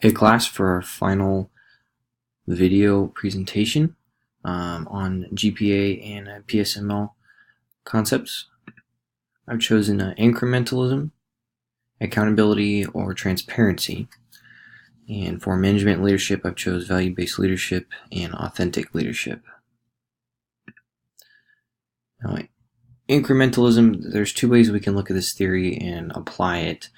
Hey class, for our final video presentation on GPA and PSML concepts, I've chosen incrementalism, accountability, or transparency. And for management leadership, I've chose value-based leadership and authentic leadership. Now, incrementalism, there's two ways we can look at this theory and apply it.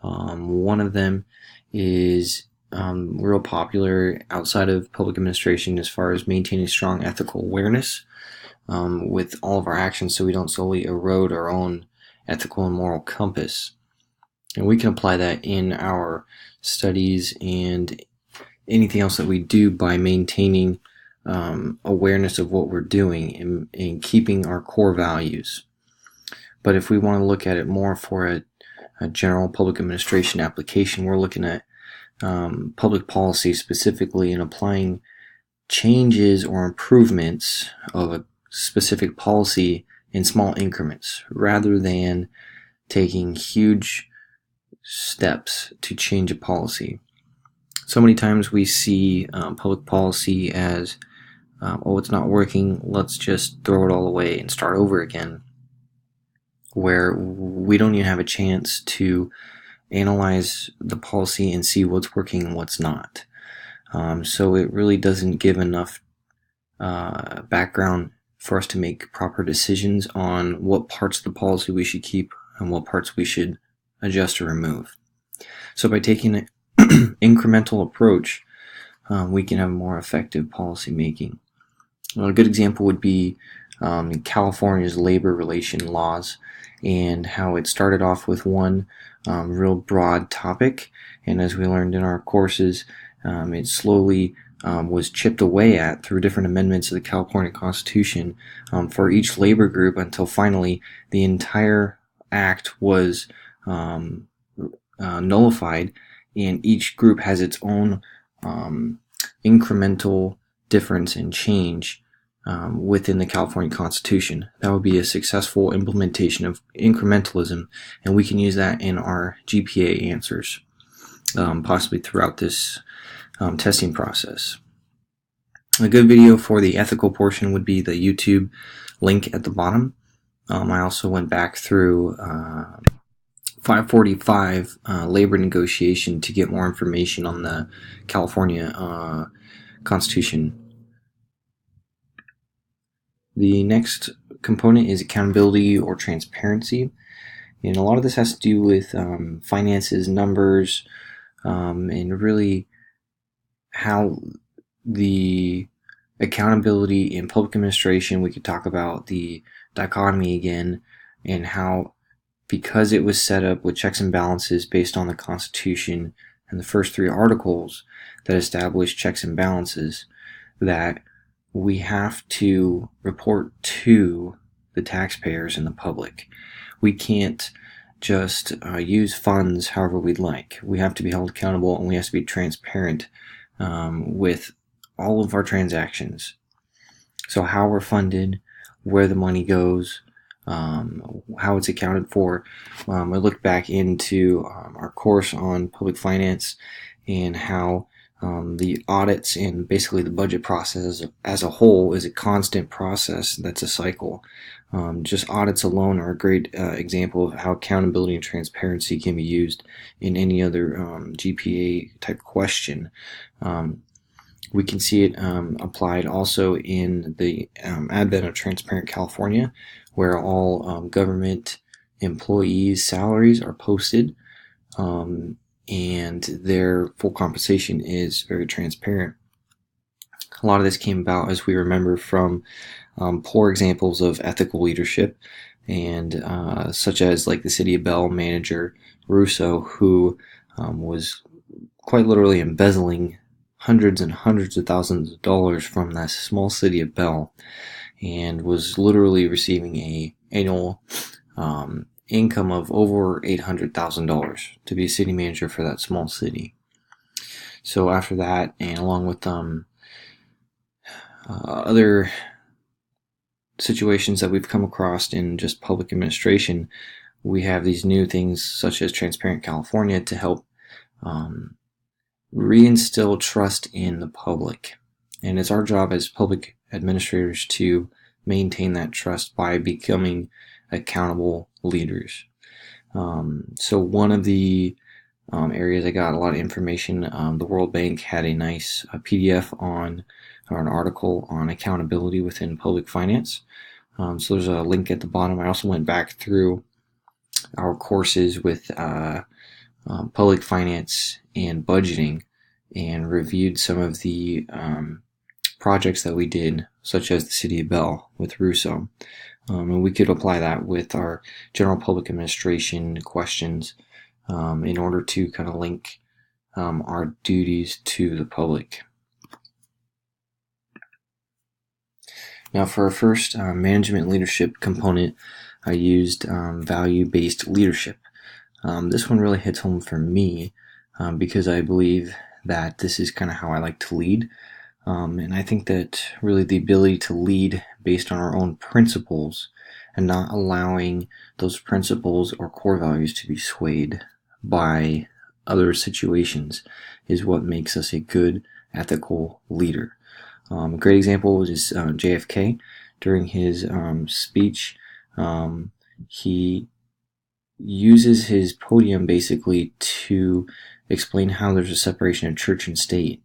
One of them is real popular outside of public administration as far as maintaining strong ethical awareness with all of our actions so we don't solely erode our own ethical and moral compass. And we can apply that in our studies and anything else that we do by maintaining awareness of what we're doing and keeping our core values. But if we want to look at it more for a general public administration application, we're looking at public policy specifically and applying changes or improvements of a specific policy in small increments rather than taking huge steps to change a policy. So many times we see public policy as, oh, it's not working, let's just throw it all away and start over again, where we don't even have a chance to analyze the policy and see what's working and what's not. So it really doesn't give enough background for us to make proper decisions on what parts of the policy we should keep and what parts we should adjust or remove. So by taking an incremental approach, we can have more effective policy making. Well, a good example would be California's labor relation laws and how it started off with one real broad topic, and as we learned in our courses, it slowly was chipped away at through different amendments of the California Constitution for each labor group until finally the entire act was nullified, and each group has its own incremental difference and change within the California Constitution. That would be a successful implementation of incrementalism, and we can use that in our GPA answers, possibly throughout this testing process. A good video for the ethical portion would be the YouTube link at the bottom. I also went back through 545 labor negotiation to get more information on the California Constitution. The next component is accountability or transparency, and a lot of this has to do with finances, numbers, and really how the accountability in public administration. We could talk about the dichotomy again, and how because it was set up with checks and balances based on the Constitution and the first three articles that established checks and balances, that we have to report to the taxpayers and the public. We can't just use funds however we'd like. We have to be held accountable, and we have to be transparent with all of our transactions. So how we're funded, where the money goes, how it's accounted for. I looked back into our course on public finance and how the audits and basically the budget process as a whole is a constant process that's a cycle. Just audits alone are a great example of how accountability and transparency can be used in any other GPA type question. We can see it applied also in the advent of Transparent California, where all government employees' salaries are posted, and their full compensation is very transparent. A lot of this came about, as we remember, from poor examples of ethical leadership, and such as like the City of Bell manager Russo, who was quite literally embezzling hundreds and hundreds of thousands of dollars from that small city of Bell, and was literally receiving a annual income of over $800,000 to be a city manager for that small city. So after that, and along with other situations that we've come across in just public administration, we have these new things such as Transparent California to help reinstill trust in the public. And it's our job as public administrators to maintain that trust by becoming accountable leaders. So one of the areas I got a lot of information, the World Bank had a nice PDF or an article on accountability within public finance. So there's a link at the bottom. I also went back through our courses with public finance and budgeting and reviewed some of the projects that we did, such as the City of Bell with Russo. And we could apply that with our general public administration questions in order to kind of link our duties to the public. Now for our first management leadership component, I used value-based leadership. This one really hits home for me because I believe that this is kind of how I like to lead. And I think that really the ability to lead based on our own principles and not allowing those principles or core values to be swayed by other situations is what makes us a good ethical leader. A great example is JFK. During his speech, he uses his podium basically to explain how there's a separation of church and state.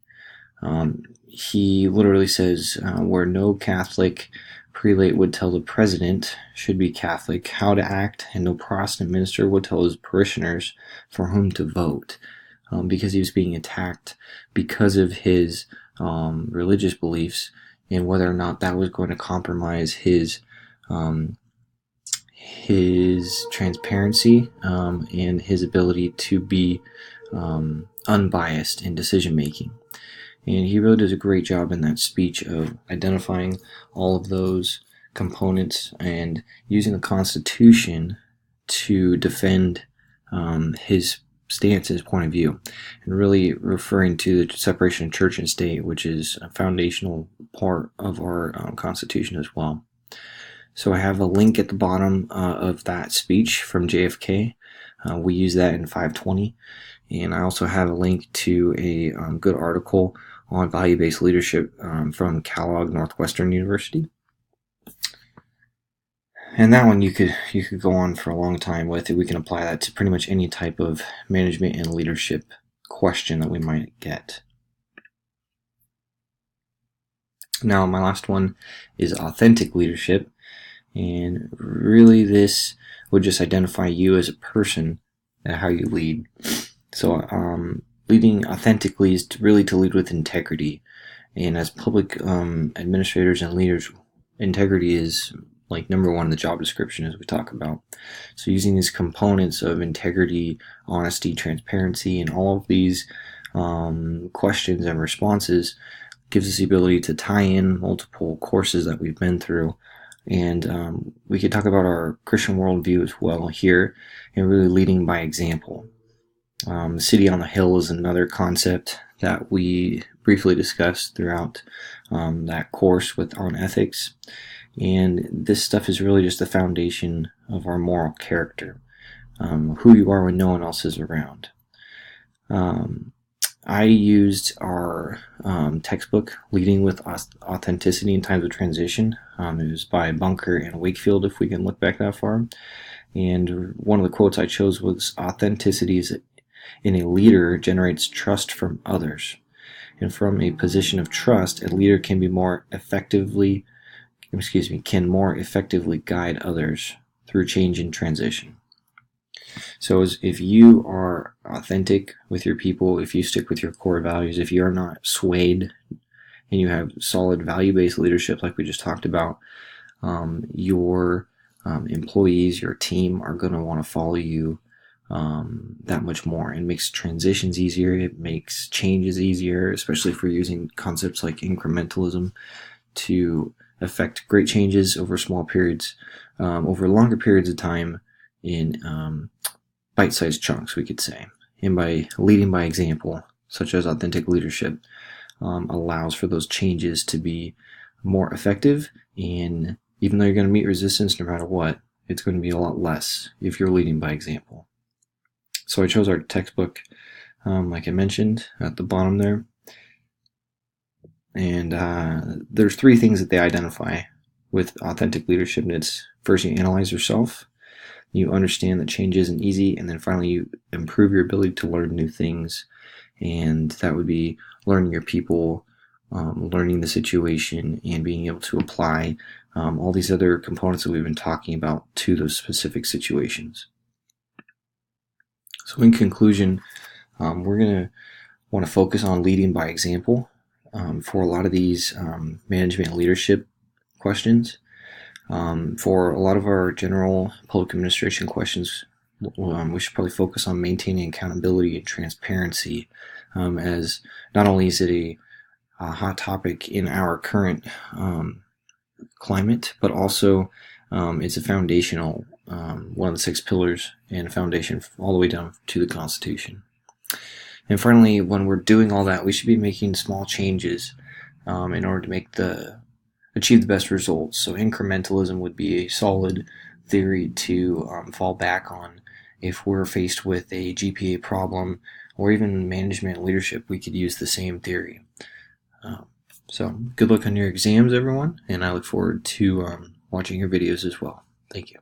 He literally says where no Catholic prelate would tell the president should be Catholic how to act, and no Protestant minister would tell his parishioners for whom to vote, because he was being attacked because of his religious beliefs and whether or not that was going to compromise his transparency and his ability to be unbiased in decision making. And he really does a great job in that speech of identifying all of those components and using the Constitution to defend his stance, his point of view, and really referring to the separation of church and state, which is a foundational part of our Constitution as well. So I have a link at the bottom of that speech from JFK. We use that in 520. And I also have a link to a good article on value-based leadership from Kellogg Northwestern University. And that one you could go on for a long time with it. We can apply that to pretty much any type of management and leadership question that we might get. Now my last one is authentic leadership. And really this would just identify you as a person and how you lead. So leading authentically is to lead with integrity. And as public administrators and leaders, integrity is like number one in the job description, as we talk about. So using these components of integrity, honesty, transparency, and all of these questions and responses gives us the ability to tie in multiple courses that we've been through. And we could talk about our Christian worldview as well here, and really leading by example. The city on the hill is another concept that we briefly discussed throughout that course on ethics. And this stuff is really just the foundation of our moral character, who you are when no one else is around. I used our textbook, Leading with Authenticity in Times of Transition. It was by Bunker and Wakefield, if we can look back that far. And one of the quotes I chose was, "Authenticity in a leader generates trust from others. And from a position of trust, a leader can more effectively guide others through change and transition." So if you are authentic with your people, if you stick with your core values, if you are not swayed and you have solid value-based leadership like we just talked about, your employees, your team are going to want to follow you that much more. It makes transitions easier. It makes changes easier, especially if we're using concepts like incrementalism to affect great changes over small periods, over longer periods of time in bite-sized chunks, we could say. And by leading by example, such as authentic leadership, allows for those changes to be more effective. And even though you're going to meet resistance no matter what, it's going to be a lot less if you're leading by example. So I chose our textbook, like I mentioned at the bottom there. And there's 3 things that they identify with authentic leadership. And it's first, you analyze yourself, you understand that change isn't easy, and then finally you improve your ability to learn new things. And that would be learning your people, learning the situation, and being able to apply all these other components that we've been talking about to those specific situations. So in conclusion, we're going to want to focus on leading by example for a lot of these management and leadership questions. For a lot of our general public administration questions, we should probably focus on maintaining accountability and transparency, as not only is it a hot topic in our current climate, but also it's a foundational, one of the 6 pillars and a foundation all the way down to the Constitution. And finally, when we're doing all that, we should be making small changes in order to achieve the best results. So incrementalism would be a solid theory to fall back on if we're faced with a GPA problem, or even management leadership. We could use the same theory. So good luck on your exams, everyone, and I look forward to watching your videos as well. Thank you.